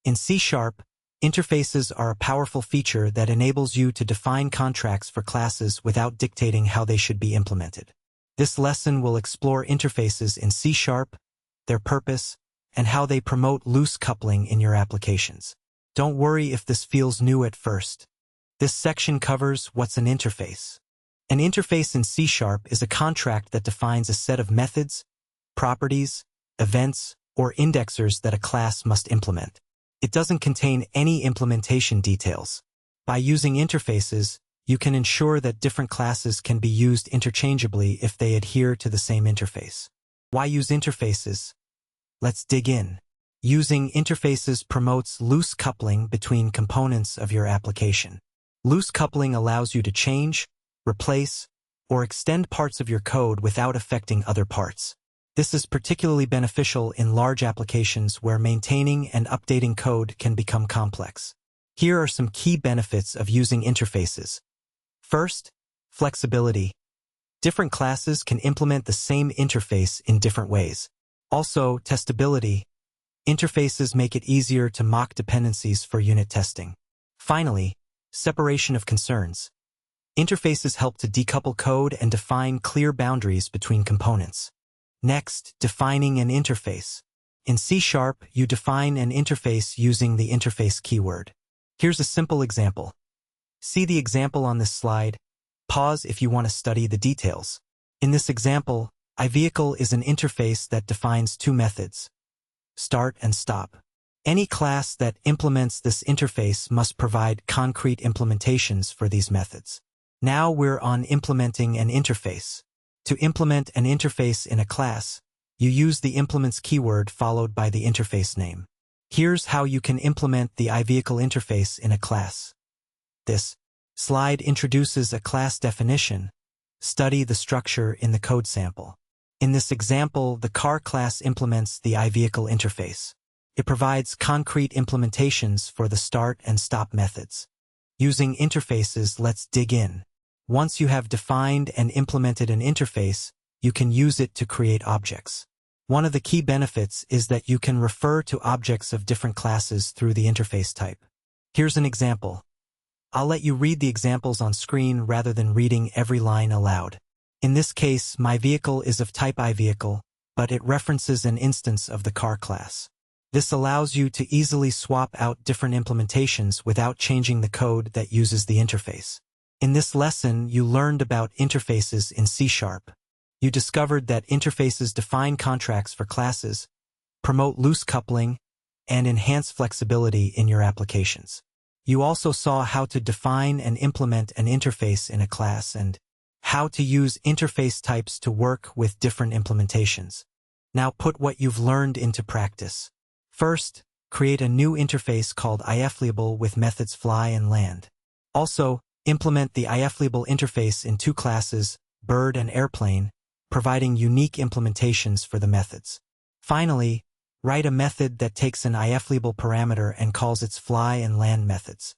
In C#, interfaces are a powerfar feature that enables you to define contracts for classes without dictating how they should be implemented. This lesson will explore interfaces in C#, their purpose, and how they promote loose coupling in your applications. Don't worry if this feels new at first. This section covers what's an interface. An interface in C# is a contract that defines a set of methods, properties, events, or indexers that a class must implement. It doesn't contain any implementation details. By using interfaces, you can ensure that different classes can be used interchangeably if they adhere to the same interface. Why use interfaces? Let's dig in. Using interfaces promotes loose coupling between components of your application. Loose coupling allows you to change, replace, or extend parts of your code without affecting other parts. This is particularly beneficial in large applications where maintaining and updating code can become complex. Here are some key benefits of using interfaces. First, flexibility. Different classes can implement the same interface in different ways. Also, testability. Interfaces make it easier to mock dependencies for unit testing. Finally, separation of concerns. Interfaces help to decouple code and define clear boundaries between components. Next, defining an interface. In C#, you define an interface using the interface keyword. Here's a simple example. See the example on this slide. Pause if you want to study the details. In this example, iVehicle is an interface that defines two methods, start and stop. Any class that implements this interface must provide concrete implementations for these methods. Now we're on implementing an interface. To implement an interface in a class, you use the implements keyword followed by the interface name. Here's how you can implement the iVehicle interface in a class. This slide introduces a class definition. Study the structure in the code sample. In this example, the car class implements the iVehicle interface. It provides concrete implementations for the start and stop methods. Using interfaces, let's dig in. Once you have defined and implemented an interface, you can use it to create objects. One of the key benefits is that you can refer to objects of different classes through the interface type. Here's an example. I'll let you read the examples on screen rather than reading every line aloud. In this case, myVehicle is of type iVehicle, but it references an instance of the car class. This allows you to easily swap out different implementations without changing the code that uses the interface. In this lesson, you learned about interfaces in C#. You discovered that interfaces define contracts for classes, promote loose coupling, and enhance flexibility in your applications. You also saw how to define and implement an interface in a class and how to use interface types to work with different implementations. Now put what you've learned into practice. First, create a new interface called ifLabel with methods fly and land. Also, implement the ifLabel interface in two classes, bird and airplane, providing unique implementations for the methods. Finally, write a method that takes an ifLabel parameter and calls its fly and land methods.